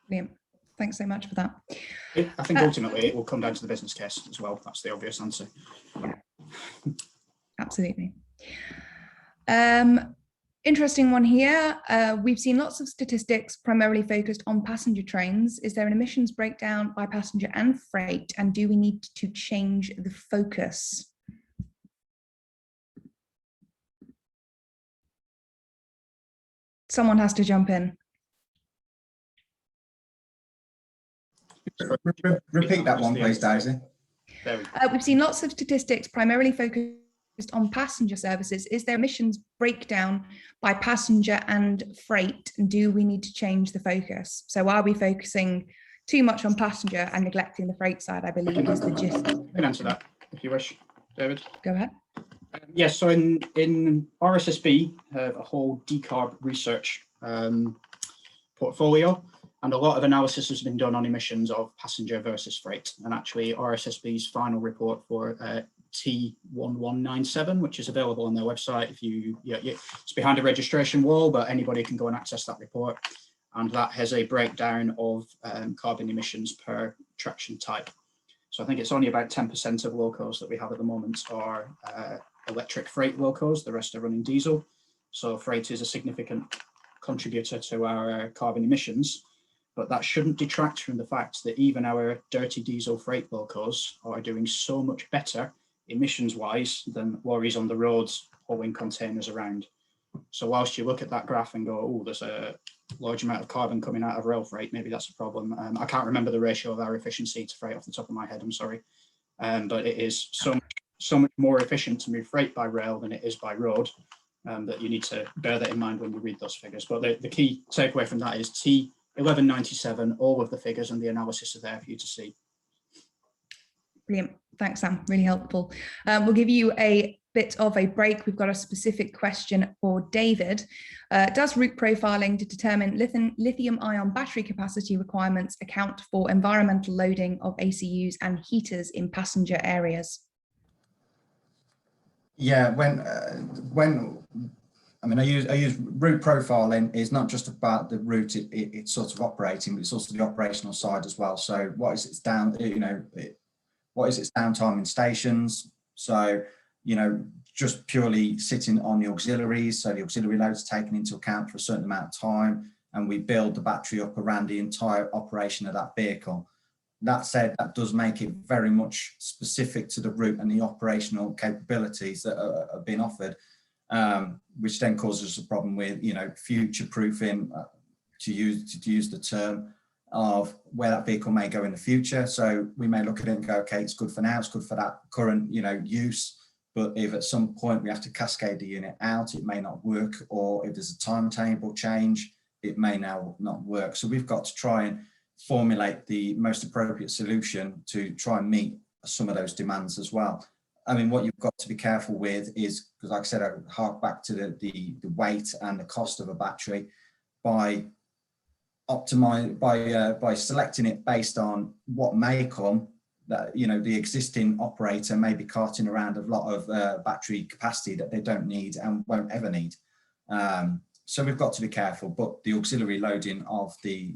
Brilliant. Thanks so much for that. I think ultimately it will come down to the business case as well. That's the obvious answer. Absolutely. Interesting one here. We've seen lots of statistics primarily focused on passenger trains. Is there an emissions breakdown by passenger and freight? And do we need to change the focus? Someone has to jump in. Repeat that one, please, Daisy. We've seen lots of statistics primarily focused on passenger services. Is there emissions breakdown by passenger and freight? And do we need to change the focus? So are we focusing too much on passenger and neglecting the freight side, I believe is the gist. I can answer that if you wish, David. Go ahead. Yes, so in RSSB, have a whole decarb research portfolio, and a lot of analysis has been done on emissions of passenger versus freight. And actually RSSB's final report for T1197, which is available on their website. If it's behind a registration wall, but anybody can go and access that report. And that has a breakdown of carbon emissions per traction type. So I think it's only about 10% of locos that we have at the moment are electric freight locos. The rest are running diesel. So freight is a significant contributor to our carbon emissions, but that shouldn't detract from the fact that even our dirty diesel freight locos are doing so much better emissions wise than lorries on the roads hauling containers around. So whilst you look at that graph and go, oh, there's a large amount of carbon coming out of rail freight, maybe that's a problem. I can't remember the ratio of our efficiency to freight off the top of my head, I'm sorry. But it is so much more efficient to move freight by rail than it is by road, that you need to bear that in mind when you read those figures. But the key takeaway from that is T1197, all of the figures and the analysis are there for you to see. Brilliant. Thanks, Sam. Really helpful. We'll give you a bit of a break. We've got a specific question for David. Does route profiling to determine lithium-ion battery capacity requirements account for environmental loading of ACUs and heaters in passenger areas? Yeah, when I mean, I use route profiling is not just about the route it's sort of operating, but it's also the operational side as well. So what is its what is its downtime in stations? So, just purely sitting on the auxiliaries. So the auxiliary load is taken into account for a certain amount of time, and we build the battery up around the entire operation of that vehicle. That said, that does make it very much specific to the route and the operational capabilities that are being offered, which then causes a problem with, future proofing, to use the term. of where that vehicle may go in the future. So we may look at it and go, okay, it's good for now, it's good for that current, use. But if at some point we have to cascade the unit out, it may not work. Or if there's a timetable change, it may now not work. So we've got to try and formulate the most appropriate solution to try and meet some of those demands as well. I mean, what you've got to be careful with is, because like I said, I hark back to the weight and the cost of a battery. By selecting it based on what may come, that the existing operator may be carting around a lot of battery capacity that they don't need and won't ever need. So we've got to be careful. But the auxiliary loading of the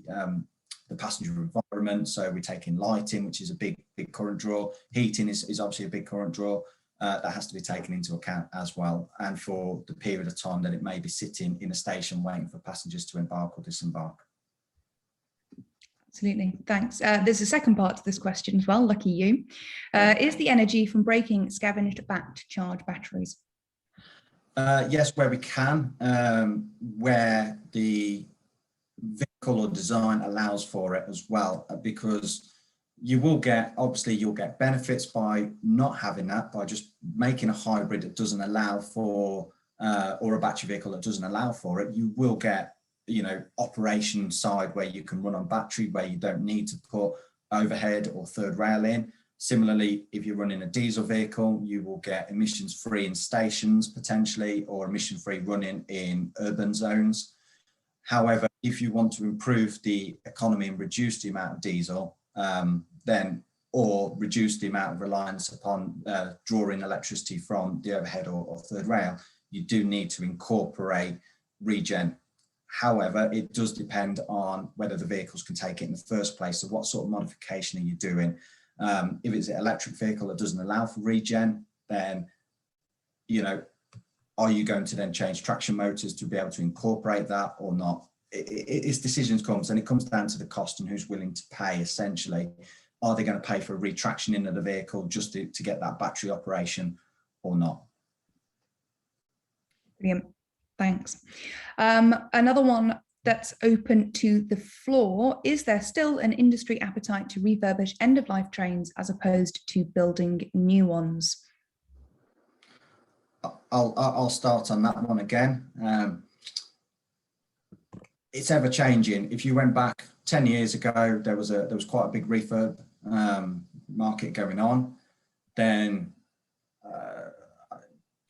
passenger environment, so we're taking lighting, which is a big current draw. Heating is obviously a big current draw. That has to be taken into account as well, and for the period of time that it may be sitting in a station waiting for passengers to embark or disembark. Absolutely, thanks. There's a second part to this question as well, lucky you. Is the energy from braking scavenged back to charge batteries? Yes, where we can, where the vehicle or design allows for it as well, because you'll get benefits by not having that, by just making a hybrid that doesn't allow for, or a battery vehicle that doesn't allow for it. You will get, operation side where you can run on battery, where you don't need to put overhead or third rail in. Similarly, if you're running a diesel vehicle, you will get emissions free in stations potentially, or emission free running in urban zones. However, if you want to improve the economy and reduce the amount of diesel, or reduce the amount of reliance upon drawing electricity from the overhead or third rail, you do need to incorporate regen. However, it does depend on whether the vehicles can take it in the first place. So what sort of modification are you doing? If it's an electric vehicle that doesn't allow for regen, then, are you going to then change traction motors to be able to incorporate that or not? It's decisions comes, and it comes down to the cost and who's willing to pay, essentially. Are they going to pay for a retraction into the vehicle just to get that battery operation or not? Brilliant, thanks. Another one that's open to the floor: is there still an industry appetite to refurbish end-of-life trains as opposed to building new ones? I'll start on that one again. It's ever changing. If you went back 10 years ago, there was quite a big refurb market going on. Then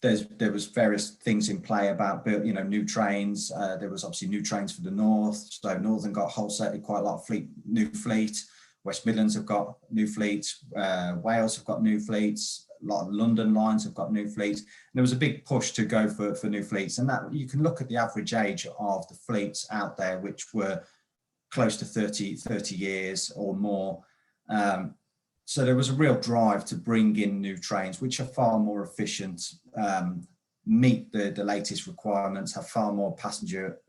there was various things in play about new trains. There was obviously new trains for the north. So Northern got wholesale quite a lot of new fleet. West Midlands have got new fleets. Wales have got new fleets. A lot of London lines have got new fleets. And there was a big push to go for new fleets. And that you can look at the average age of the fleets out there, which were close to 30 years or more. So there was a real drive to bring in new trains, which are far more efficient, meet the latest requirements, have far more passenger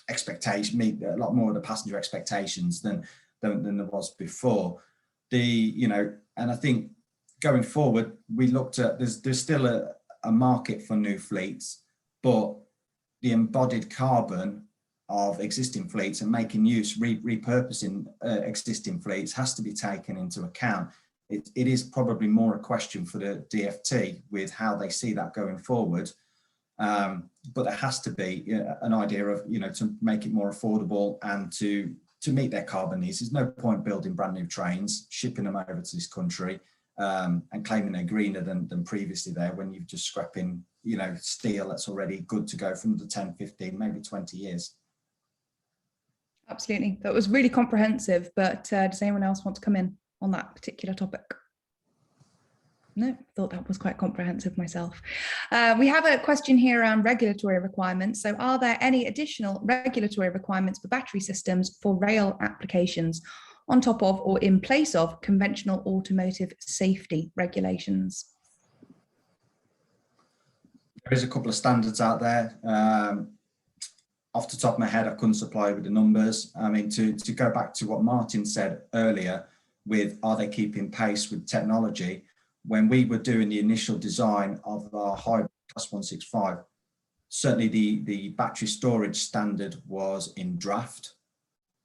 expectation, meet a lot more of the passenger expectations than there was before. And I think going forward, we looked at there's still a market for new fleets, but the embodied carbon of existing fleets and making use, repurposing existing fleets has to be taken into account. It is probably more a question for the DfT with how they see that going forward. But there has to be an idea of, to make it more affordable and to meet their carbon needs. There's no point building brand new trains, shipping them over to this country and claiming they're greener than previously there, when you're just scrapping, steel that's already good to go from the 10, 15, maybe 20 years. Absolutely. That was really comprehensive, but does anyone else want to come in on that particular topic? No, I thought that was quite comprehensive myself. We have a question here around regulatory requirements. So are there any additional regulatory requirements for battery systems for rail applications on top of or in place of conventional automotive safety regulations? There is a couple of standards out there. Off the top of my head, I couldn't supply with the numbers. I mean, to go back to what Martin said earlier with, are they keeping pace with technology? When we were doing the initial design of our hybrid Class 165, certainly the battery storage standard was in draft.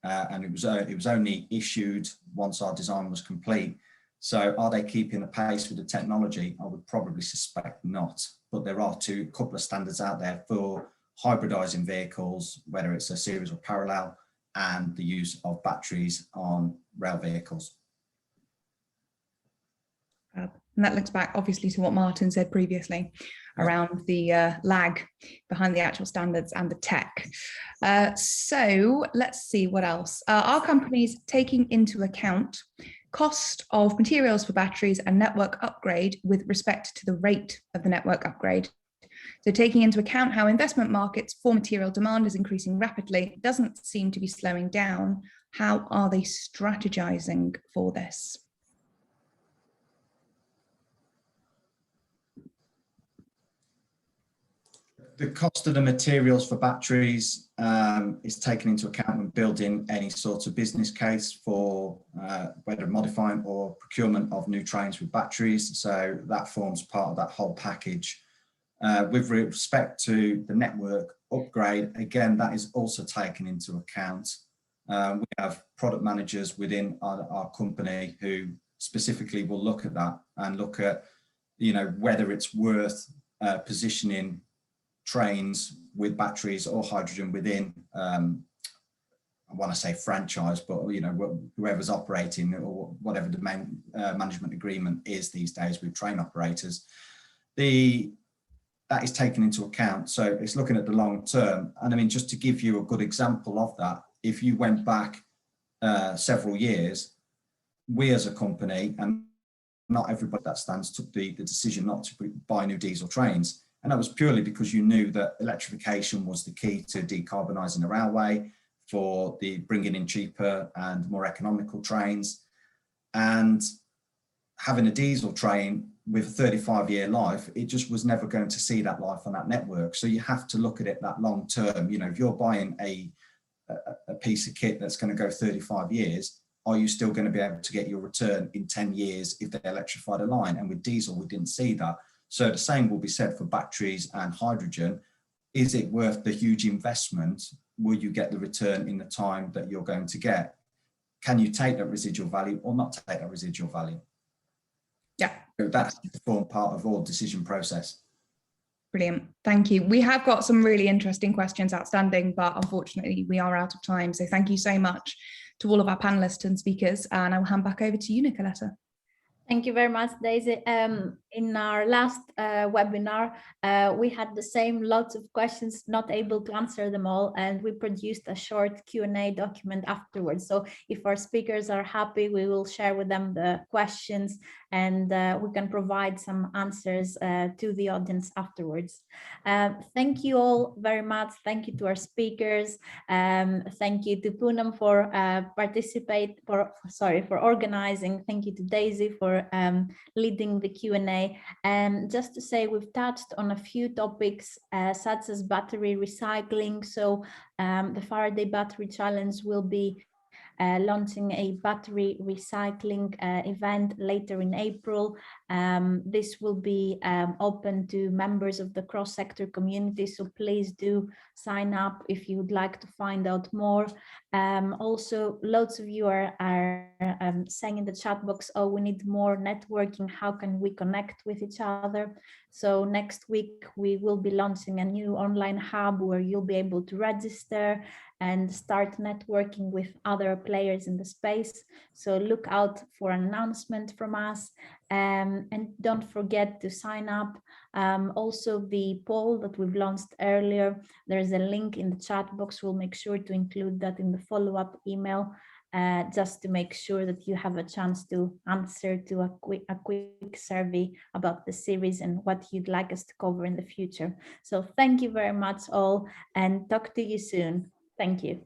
and it was only issued once our design was complete. So are they keeping the pace with the technology? I would probably suspect not, but there are a couple of standards out there for hybridizing vehicles, whether it's a series or parallel, and the use of batteries on rail vehicles. And that links back obviously to what Martin said previously around the lag behind the actual standards and the tech. So let's see what else. Are companies taking into account cost of materials for batteries and network upgrade with respect to the rate of the network upgrade? So taking into account how investment markets for material demand is increasing rapidly, it doesn't seem to be slowing down. How are they strategizing for this? The cost of the materials for batteries is taken into account when building any sort of business case for whether modifying or procurement of new trains with batteries. So that forms part of that whole package. With respect to the network upgrade, again, that is also taken into account. We have product managers within our company who specifically will look at that and look at, whether it's worth positioning trains with batteries or hydrogen within, I want to say franchise, but whoever's operating or whatever the main management agreement is these days with train operators, that is taken into account. So it's looking at the long term. And I mean, just to give you a good example of that, if you went back several years, we as a company, and not everybody that stands, took the decision not to buy new diesel trains. And that was purely because you knew that electrification was the key to decarbonising the railway, for the bringing in cheaper and more economical trains. And having a diesel train with a 35-year life, it just was never going to see that life on that network. So you have to look at it that long term. If you're buying a piece of kit that's going to go 35 years, are you still going to be able to get your return in 10 years if they electrify the line? And with diesel, we didn't see that. So the same will be said for batteries and hydrogen. Is it worth the huge investment? Will you get the return in the time that you're going to get? Can you take that residual value or not take that residual value? Yeah. So that's the form part of all decision process. Brilliant. Thank you. We have got some really interesting questions outstanding, but unfortunately we are out of time. So thank you so much to all of our panelists and speakers. And I'll hand back over to you, Nikoleta. Thank you very much, Daisy. In our last webinar, we had the same lots of questions, not able to answer them all, and we produced a short Q&A document afterwards. So if our speakers are happy, we will share with them the questions, and we can provide some answers to the audience afterwards. Thank you all very much. Thank you to our speakers. Thank you to Poonam for for organizing. Thank you to Daisy for leading the Q&A. And just to say, we've touched on a few topics such as battery recycling. So the Faraday Battery Challenge will be launching a battery recycling event later in April. This will be open to members of the cross-sector community, so please do sign up if you would like to find out more. Also, lots of you are saying in the chat box, oh, we need more networking, how can we connect with each other? So next week we will be launching a new online hub where you'll be able to register and start networking with other players in the space. So look out for an announcement from us, and don't forget to sign up. Also, the poll that we've launched earlier, there's a link in the chat box. We'll make sure to include that in the follow-up email, just to make sure that you have a chance to answer to a quick survey about the series and what you'd like us to cover in the future. So thank you very much all, and talk to you soon. Thank you.